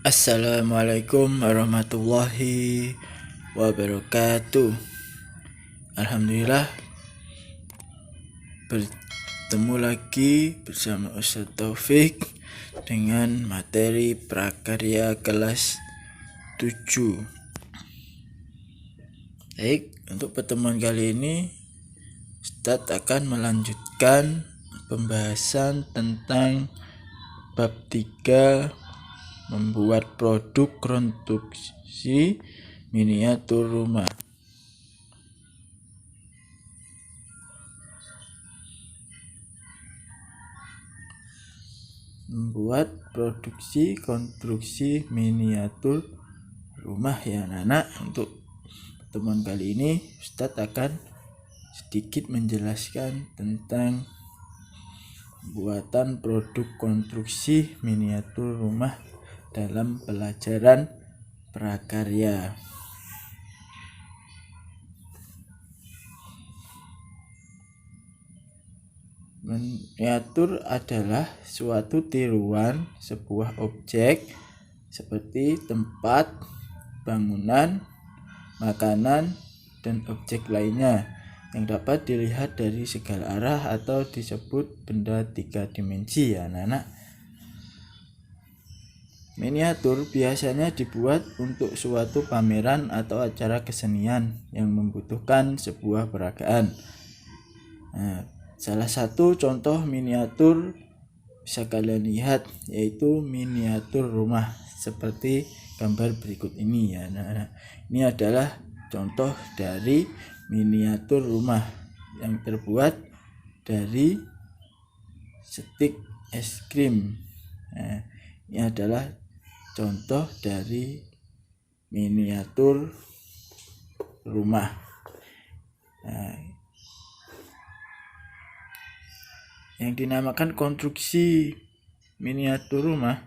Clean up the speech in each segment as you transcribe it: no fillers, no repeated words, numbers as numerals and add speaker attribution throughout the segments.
Speaker 1: Assalamualaikum warahmatullahi wabarakatuh. Alhamdulillah, bertemu lagi bersama Ustaz Taufik dengan materi prakarya kelas 7. Baik, untuk pertemuan kali ini Ustaz akan melanjutkan pembahasan tentang bab 3, membuat produk konstruksi miniatur rumah. Membuat produksi konstruksi miniatur rumah ya anak-anak. Untuk pertemuan kali ini Ustadz akan sedikit menjelaskan tentang pembuatan produk konstruksi miniatur rumah dalam pelajaran prakarya. Miniatur adalah suatu tiruan sebuah objek seperti tempat, bangunan, makanan, dan objek lainnya yang dapat dilihat dari segala arah atau disebut benda 3 dimensi ya anak-anak. Miniatur biasanya dibuat untuk suatu pameran atau acara kesenian yang membutuhkan sebuah peragaan. Salah satu contoh miniatur bisa kalian lihat yaitu miniatur rumah seperti gambar berikut ini ya. Ini adalah contoh dari miniatur rumah yang terbuat dari stik es krim. Ini adalah contoh dari miniatur rumah. Yang dinamakan konstruksi miniatur rumah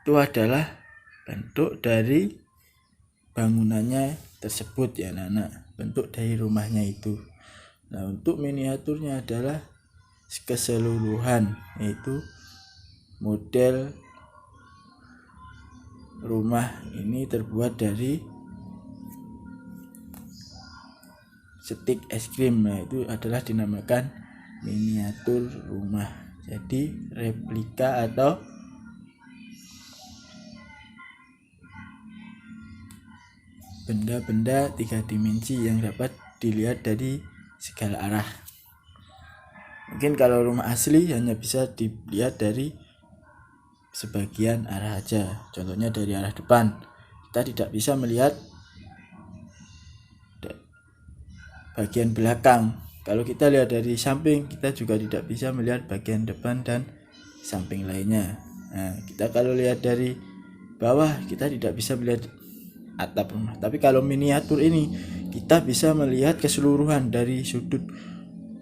Speaker 1: itu adalah bentuk dari bangunannya tersebut ya anak-anak, bentuk dari rumahnya itu. Nah, untuk miniaturnya adalah keseluruhan, yaitu model rumah ini terbuat dari stik es krim. Nah, itu adalah dinamakan miniatur rumah. Jadi replika atau benda-benda 3 dimensi yang dapat dilihat dari segala arah. Mungkin kalau rumah asli hanya bisa dilihat dari sebagian arah aja, contohnya dari arah depan. Kita tidak bisa melihat bagian belakang. Kalau kita lihat dari samping, kita juga tidak bisa melihat bagian depan dan samping lainnya. Nah, kita kalau lihat dari bawah, kita tidak bisa melihat atap rumah. Tapi kalau miniatur ini, kita bisa melihat keseluruhan dari sudut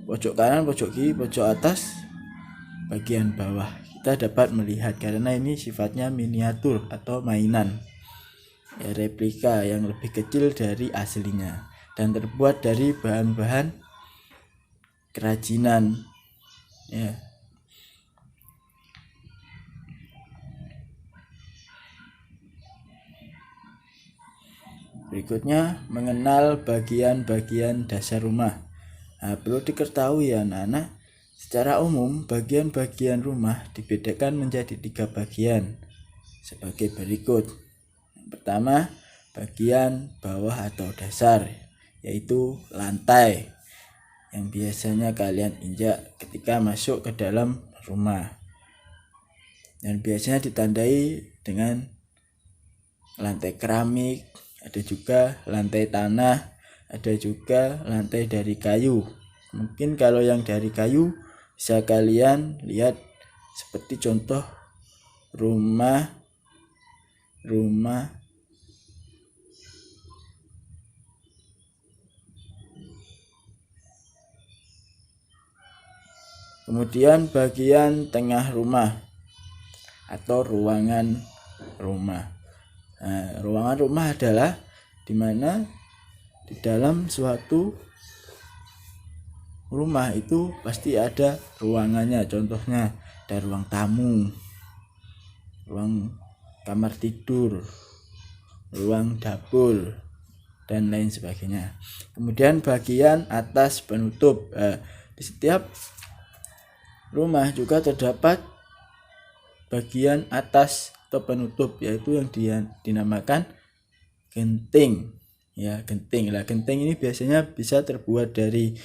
Speaker 1: pojok kanan, pojok kiri, pojok atas, bagian bawah. Kita dapat melihat karena ini sifatnya miniatur atau mainan ya, replika yang lebih kecil dari aslinya dan terbuat dari bahan-bahan kerajinan ya. Berikutnya, mengenal bagian-bagian dasar rumah. Nah, perlu diketahui ya anak-anak, secara umum bagian-bagian rumah dibedakan menjadi 3 bagian sebagai berikut. Yang pertama, bagian bawah atau dasar, yaitu lantai yang biasanya kalian injak ketika masuk ke dalam rumah, dan biasanya ditandai dengan lantai keramik, ada juga lantai tanah, ada juga lantai dari kayu. Mungkin kalau yang dari kayu bisa kalian lihat seperti contoh rumah kemudian bagian tengah rumah atau ruangan rumah. Nah, ruangan rumah adalah dimana di dalam suatu rumah itu pasti ada ruangannya. Contohnya ada ruang tamu, ruang kamar tidur, ruang dapur, dan lain sebagainya. Kemudian bagian atas penutup. Di setiap rumah juga terdapat bagian atas atau penutup, yaitu yang dinamakan genting. Ya, genting. Lah, genting ini biasanya bisa terbuat dari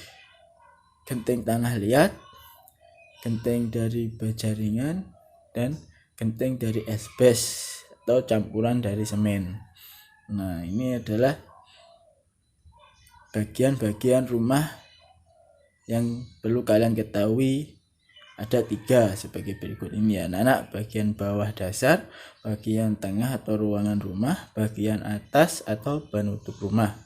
Speaker 1: genting tanah liat, genting dari baja ringan, dan genting dari asbes atau campuran dari semen. Nah, ini adalah bagian-bagian rumah yang perlu kalian ketahui. Ada 3 sebagai berikut ini ya anak-anak. Bagian bawah dasar, bagian tengah atau ruangan rumah, bagian atas atau penutup rumah.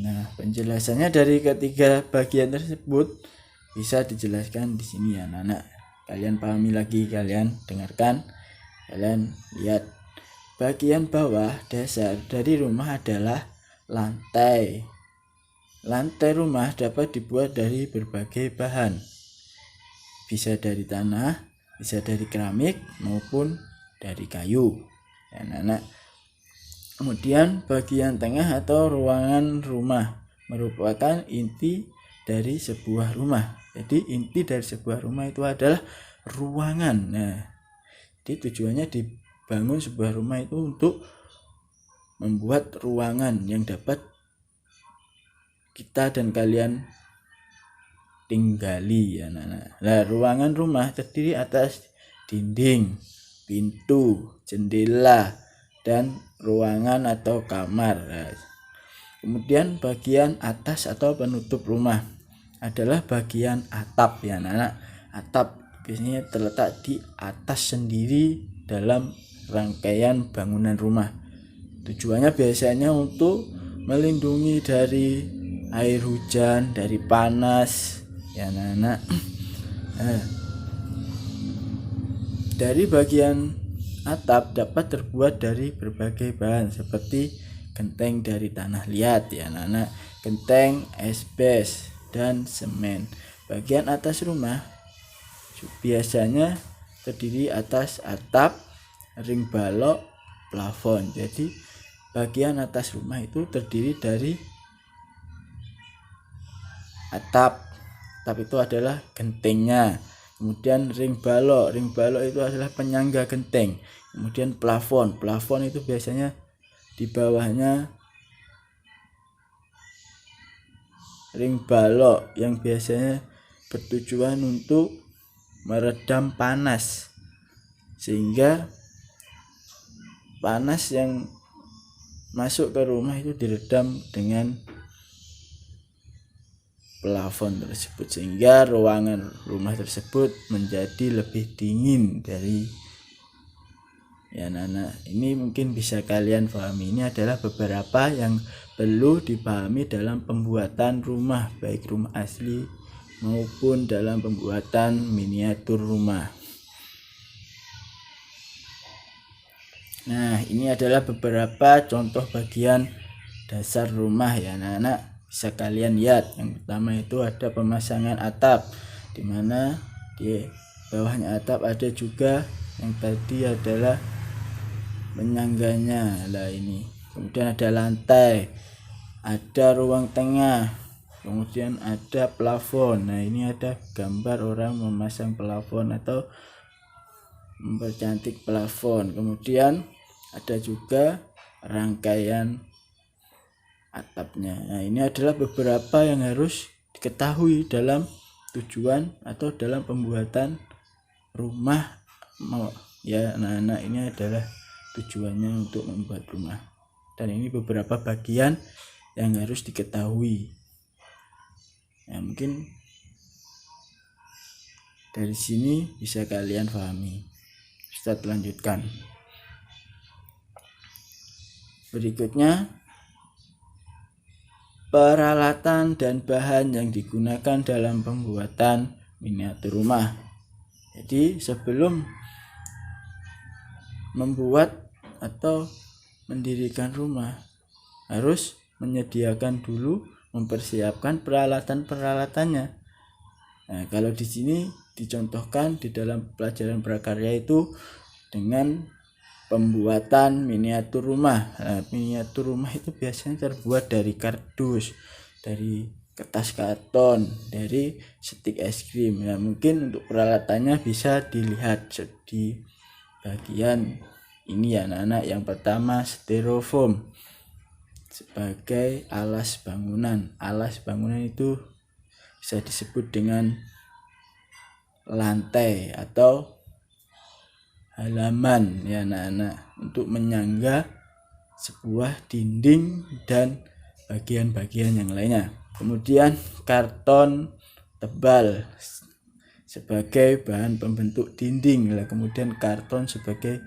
Speaker 1: Nah, penjelasannya dari ketiga bagian tersebut bisa dijelaskan di sini ya anak-anak. Kalian pahami lagi, kalian dengarkan, kalian lihat. Bagian bawah dasar dari rumah adalah lantai. Lantai rumah dapat dibuat dari berbagai bahan. Bisa dari tanah, bisa dari keramik maupun dari kayu. Ya, anak-anak. Kemudian bagian tengah atau ruangan rumah merupakan inti dari sebuah rumah. Jadi inti dari sebuah rumah itu adalah ruangan. Nah, jadi tujuannya dibangun sebuah rumah itu untuk membuat ruangan yang dapat kita dan kalian tinggali ya anak-anak. Nah, ruangan rumah terdiri atas dinding, pintu, jendela, dan ruangan atau kamar. Nah, kemudian bagian atas atau penutup rumah adalah bagian atap ya anak-anak. Atap biasanya terletak di atas sendiri dalam rangkaian bangunan rumah. Tujuannya biasanya untuk melindungi dari air hujan, dari panas ya anak-anak. Dari bagian atap dapat terbuat dari berbagai bahan seperti genteng dari tanah liat ya anak-anak, genteng, asbes, dan semen. Bagian atas rumah biasanya terdiri atas atap, ring balok, plafon. Jadi bagian atas rumah itu terdiri dari atap. Atap itu adalah gentengnya. Kemudian ring balok itu adalah penyangga genteng. Kemudian plafon itu biasanya di bawahnya ring balok yang biasanya bertujuan untuk meredam panas, sehingga panas yang masuk ke rumah itu diredam dengan plafon tersebut, sehingga ruangan rumah tersebut menjadi lebih dingin dari ya anak-anak. Ini mungkin bisa kalian pahami. Ini adalah beberapa yang perlu dipahami dalam pembuatan rumah, baik rumah asli maupun dalam pembuatan miniatur rumah. Nah, ini adalah beberapa contoh bagian dasar rumah ya anak-anak. Bisa kalian lihat. Yang pertama itu ada pemasangan atap, dimana di bawahnya atap ada juga yang tadi adalah penyangganya lah ini. Kemudian ada lantai, ada ruang tengah, kemudian ada plafon. Nah, ini ada gambar orang memasang plafon atau mempercantik plafon. Kemudian ada juga rangkaian atapnya. Nah, ini adalah beberapa yang harus diketahui dalam tujuan atau dalam pembuatan rumah ya anak-anak. Ini adalah tujuannya untuk membuat rumah, dan ini beberapa bagian yang harus diketahui. Ya, mungkin dari sini bisa kalian pahami. Ustaz lanjutkan. Berikutnya, peralatan dan bahan yang digunakan dalam pembuatan miniatur rumah. Jadi sebelum membuat atau mendirikan rumah harus menyediakan dulu, mempersiapkan peralatan-peralatannya. Nah, kalau di sini dicontohkan di dalam pelajaran prakarya itu dengan pembuatan miniatur rumah. Nah, miniatur rumah itu biasanya terbuat dari kardus, dari kertas karton, dari stik es krim. Nah, mungkin untuk peralatannya bisa dilihat di bagian ini ya anak-anak. Yang pertama styrofoam sebagai alas bangunan. Alas bangunan itu bisa disebut dengan lantai atau halaman ya anak-anak, untuk menyangga sebuah dinding dan bagian-bagian yang lainnya. Kemudian karton tebal sebagai bahan pembentuk dinding. Kemudian karton sebagai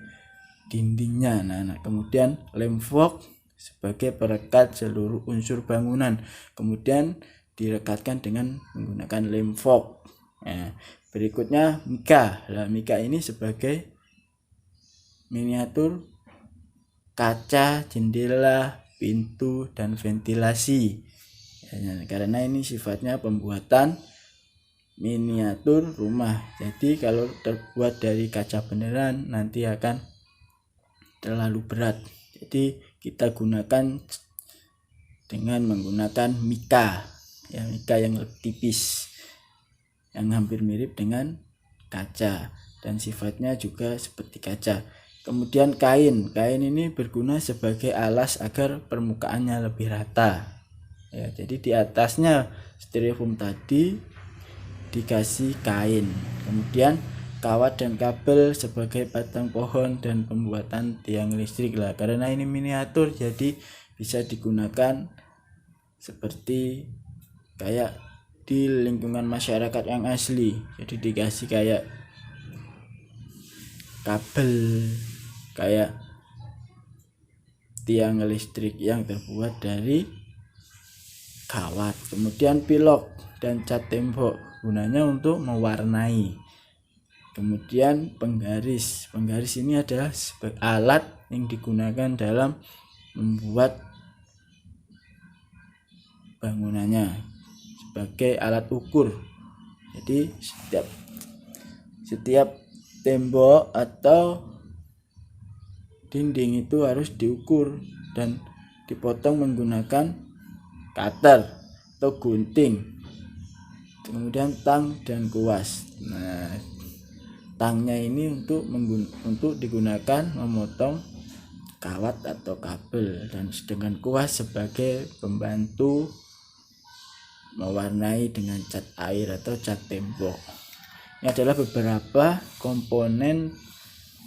Speaker 1: dindingnya anak-anak. Kemudian lem fog sebagai perekat seluruh unsur bangunan. Kemudian direkatkan dengan menggunakan lem fog. Nah, berikutnya mika. Mika ini sebagai miniatur kaca, jendela, pintu, dan ventilasi. Karena ini sifatnya pembuatan miniatur rumah. Jadi kalau terbuat dari kaca beneran nanti akan terlalu berat. Jadi kita gunakan dengan menggunakan mika, ya mika yang lebih tipis, yang hampir mirip dengan kaca dan sifatnya juga seperti kaca. Kemudian kain ini berguna sebagai alas agar permukaannya lebih rata. Ya, jadi di atasnya styrofoam tadi dikasih kain. Kemudian kawat dan kabel sebagai batang pohon dan pembuatan tiang listrik lah. Karena ini miniatur jadi bisa digunakan seperti kayak di lingkungan masyarakat yang asli. Jadi dikasih kayak kabel, kayak tiang listrik yang terbuat dari kawat. Kemudian pilok dan cat tembok gunanya untuk mewarnai. Kemudian penggaris ini adalah sebagai alat yang digunakan dalam membuat bangunannya sebagai alat ukur. Jadi setiap tembok atau dinding itu harus diukur dan dipotong menggunakan cutter atau gunting. Kemudian tang dan kuas. Nah, tangnya ini untuk digunakan memotong kawat atau kabel, dan sedangkan kuas sebagai pembantu mewarnai dengan cat air atau cat tembok. Ini adalah beberapa komponen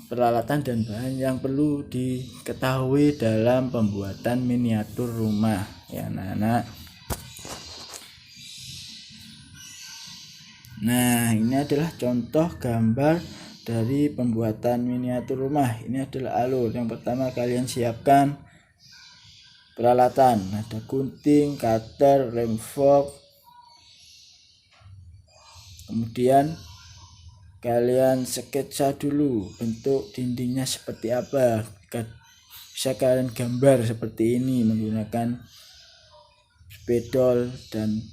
Speaker 1: peralatan dan bahan yang perlu diketahui dalam pembuatan miniatur rumah ya anak-anak. Nah, ini adalah contoh gambar dari pembuatan miniatur rumah. Ini adalah alur. Yang pertama kalian siapkan peralatan. Ada gunting, cutter, lem fog. Kemudian kalian sketsa dulu bentuk dindingnya seperti apa. Bisa kalian gambar seperti ini menggunakan spidol dan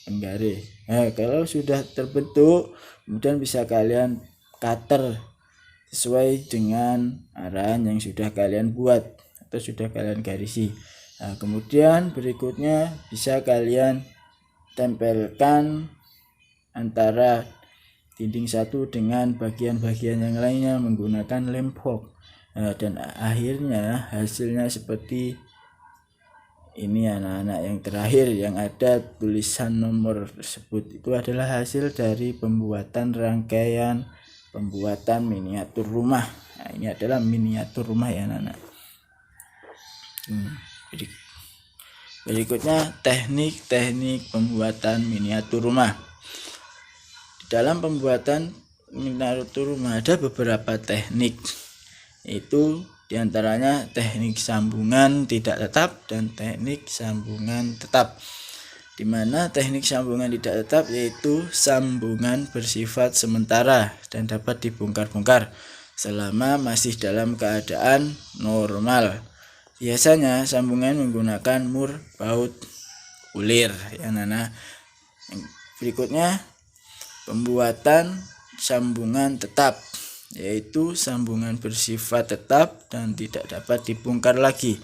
Speaker 1: penggaris. Nah, kalau sudah terbentuk, kemudian bisa kalian cutter sesuai dengan arahan yang sudah kalian buat atau sudah kalian garisi. Nah, kemudian berikutnya bisa kalian tempelkan antara dinding satu dengan bagian-bagian yang lainnya menggunakan lem fog. Nah, dan akhirnya hasilnya seperti ini anak-anak. Yang terakhir yang ada tulisan nomor tersebut itu adalah hasil dari pembuatan rangkaian pembuatan miniatur rumah. Nah, ini adalah miniatur rumah ya anak-anak. Berikutnya teknik pembuatan miniatur rumah. Di dalam pembuatan miniatur rumah ada beberapa teknik, itu diantaranya teknik sambungan tidak tetap dan teknik sambungan tetap. Di mana teknik sambungan tidak tetap yaitu sambungan bersifat sementara dan dapat dibongkar-bongkar. selama masih dalam keadaan normal. Biasanya sambungan menggunakan mur baut ulir ya Nana. Berikutnya pembuatan sambungan tetap, yaitu sambungan bersifat tetap dan tidak dapat dibongkar lagi.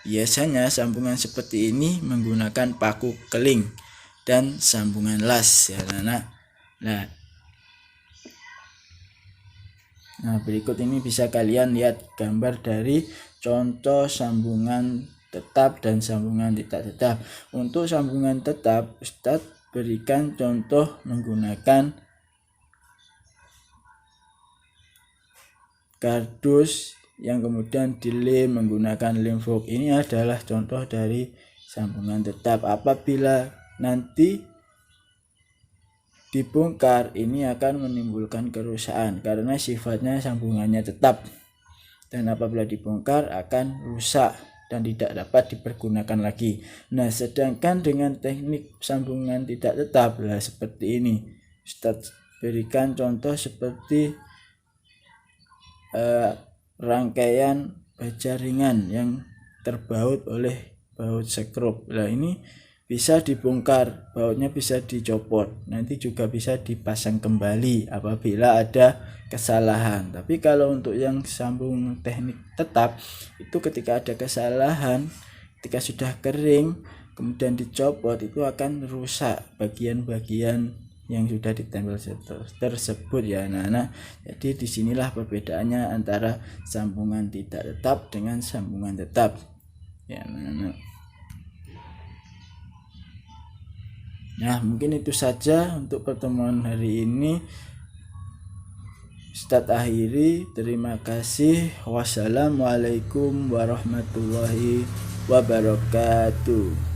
Speaker 1: Biasanya sambungan seperti ini menggunakan paku keling dan sambungan las ya Nana. Nah, berikut ini bisa kalian lihat gambar dari contoh sambungan tetap dan sambungan tidak tetap. Untuk sambungan tetap, Ustadz berikan contoh menggunakan kardus yang kemudian dilem menggunakan lem fork. Ini adalah contoh dari sambungan tetap. Apabila nanti dibongkar, ini akan menimbulkan kerusakan karena sifatnya sambungannya tetap, dan apabila dibongkar akan rusak dan tidak dapat dipergunakan lagi. Nah, sedangkan dengan teknik sambungan tidak tetap seperti ini. Ustadz berikan contoh seperti rangkaian baja ringan yang terbaut oleh baut sekrup. Ini bisa dibongkar, bautnya bisa dicopot, nanti juga bisa dipasang kembali apabila ada kesalahan. Tapi kalau untuk yang sambung teknik tetap itu ketika ada kesalahan, ketika sudah kering kemudian dicopot, itu akan rusak bagian-bagian yang sudah ditempel tersebut ya anak-anak. Jadi disinilah perbedaannya antara sambungan tidak tetap dengan sambungan tetap ya anak-anak. Nah, mungkin itu saja untuk pertemuan hari ini. Ustadz akhiri, terima kasih. Wassalamualaikum warahmatullahi wabarakatuh.